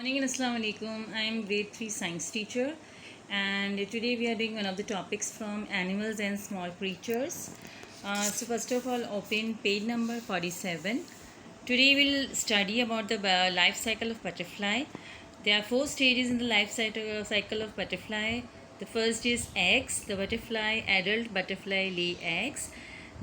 Morning and Assalamu alaikum. I am grade 3 science teacher and today we are doing one of the topics from animals and small creatures. So first of all, open page number 47. Today we'll study about the life cycle of butterfly. There are 4 stages in the life cycle of butterfly. The first is eggs. The adult butterfly lay eggs.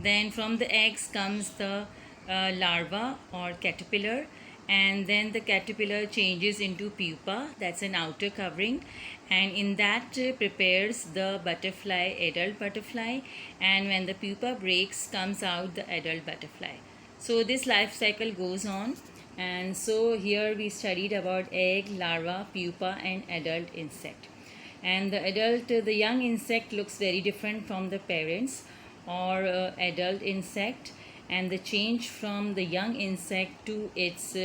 Then from the eggs comes the larva or caterpillar, and then the caterpillar changes into pupa, that's an outer covering, and in that prepares the adult butterfly, and when the pupa breaks comes out the adult butterfly. So this life cycle goes on, and so here we studied about egg, larva, pupa and adult insect. And the young insect looks very different from the parents or adult insect, and the change from the young insect to its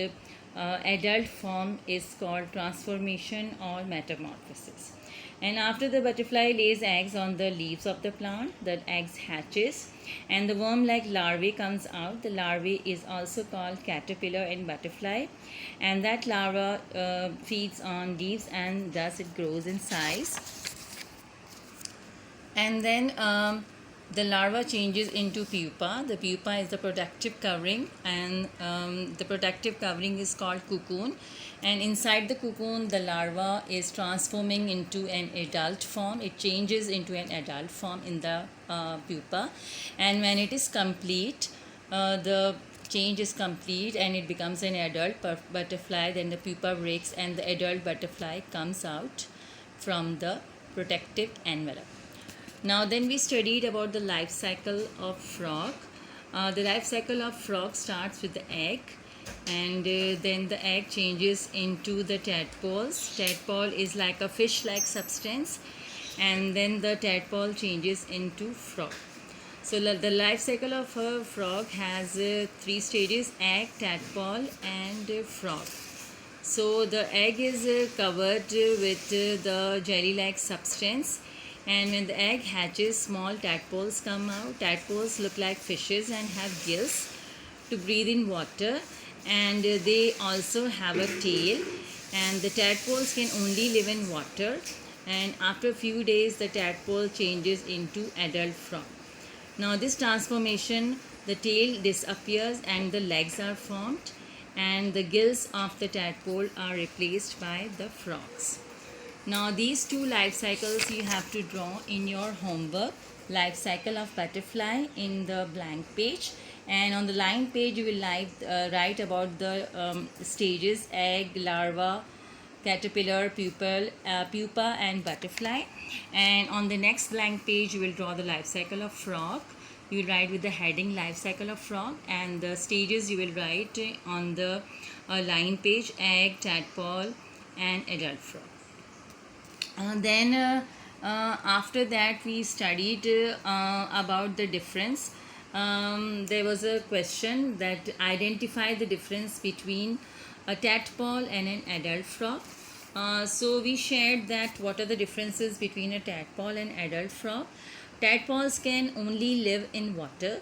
adult form is called transformation or metamorphosis. And after the butterfly lays eggs on the leaves of the plant, the eggs hatches and the worm-like larvae comes out. The larvae is also called caterpillar and butterfly, and that larva feeds on leaves and thus it grows in size. And then the larva changes into pupa. The pupa is the protective covering, and the protective covering is called cocoon. And inside the cocoon, the larva is transforming into an adult form. It changes into an adult form in the pupa, and when it is complete, the change is complete and it becomes an adult butterfly. Then the pupa breaks and the adult butterfly comes out from the protective envelope. Now then we studied about the life cycle of frog. The life cycle of frog starts with the egg, and then the egg changes into the tadpoles. Tadpole is like a fish-like substance, and then the tadpole changes into frog. So the life cycle of a frog has 3 stages: egg, tadpole and frog. So the egg is covered with the jelly-like substance, and when the egg hatches, small tadpoles come out. Tadpoles look like fishes and have gills to breathe in water, and they also have a tail, and the tadpoles can only live in water, and after a few days the tadpole changes into adult frog. Now this transformation, the tail disappears and the legs are formed, and the gills of the tadpole are replaced by the frogs. Now these 2 life cycles you have to draw in your homework. Life cycle of butterfly in the blank page, and on the line page you will write about the stages: egg, larva, caterpillar, pupa and butterfly. And on the next blank page you will draw the life cycle of frog. You will write with the heading life cycle of frog, and the stages you will write on the line page: egg, tadpole and adult frog. After that we studied about the difference. There was a question that identify the difference between a tadpole and an adult frog. So we shared that what are the differences between a tadpole and adult frog. Tadpoles can only live in water,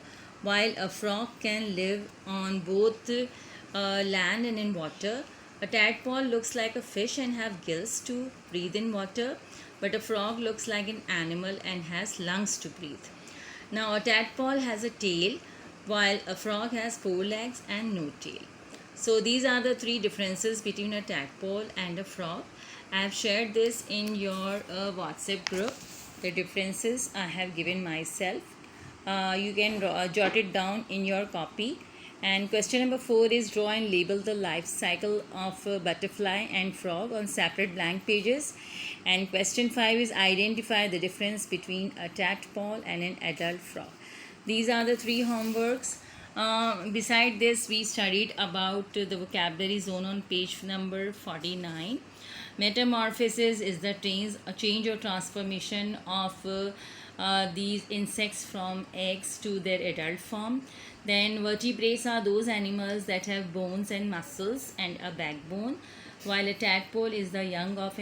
while a frog can live on both land and in water. A tadpole looks like a fish and have gills to breathe in water, but a frog looks like an animal and has lungs to breathe. Now a tadpole has a tail, while a frog has 4 legs and no tail. So these are the 3 differences between a tadpole and a frog. I have shared this in your WhatsApp group. The differences I have given myself. You can jot it down in your copy. And question number 4 is draw and label the life cycle of a butterfly and frog on separate blank pages. And question 5 is identify the difference between a tadpole and an adult frog. These are the 3 homeworks. Beside this, we studied about the vocabulary zone on page number 49. Metamorphosis is the change or transformation of these insects from eggs to their adult form. Then vertebrates are those animals that have bones and muscles and a backbone, while a tadpole is the young of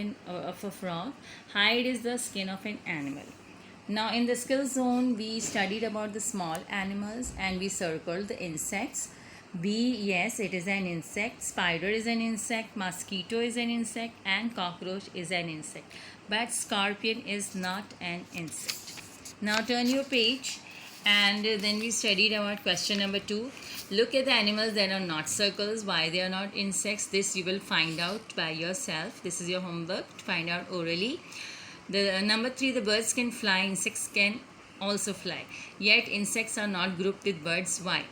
a frog. Hide is the skin of an animal. Now in the skill zone we studied about the small animals and we circled the insects. Bee, yes, it is an insect. Spider is an insect. Mosquito is an insect. And cockroach is an insect. But scorpion is not an insect. Now turn your page, and then we studied about question number 2. Look at the animals that are not circles. Why they are not insects? This you will find out by yourself. This is your homework to find out orally. The number 3, the birds can fly. Insects can also fly. Yet insects are not grouped with birds. Why?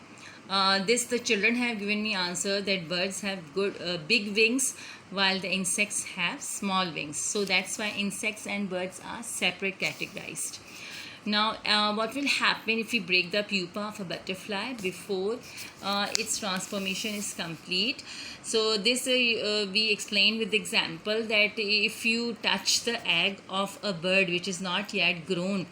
This the children have given me answer that birds have good big wings while the insects have small wings. So that's why insects and birds are separate categorized. Now, what will happen if we break the pupa of a butterfly before its transformation is complete? So this we explained with the example that if you touch the egg of a bird which is not yet grown,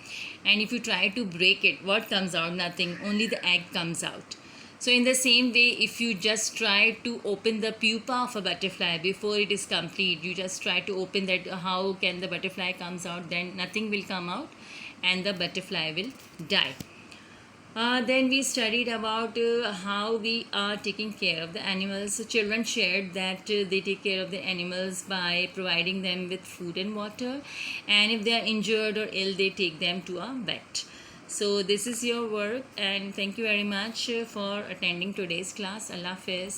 and if you try to break it, what comes out? Nothing, only the egg comes out. So in the same way, if you just try to open the pupa of a butterfly before it is complete, you just try to open that, how can the butterfly comes out, then nothing will come out and the butterfly will die. Then we studied about how we are taking care of the animals. So children shared that they take care of the animals by providing them with food and water, and if they are injured or ill, they take them to a vet. So this is your work, and thank you very much for attending today's class. Allah Hafiz.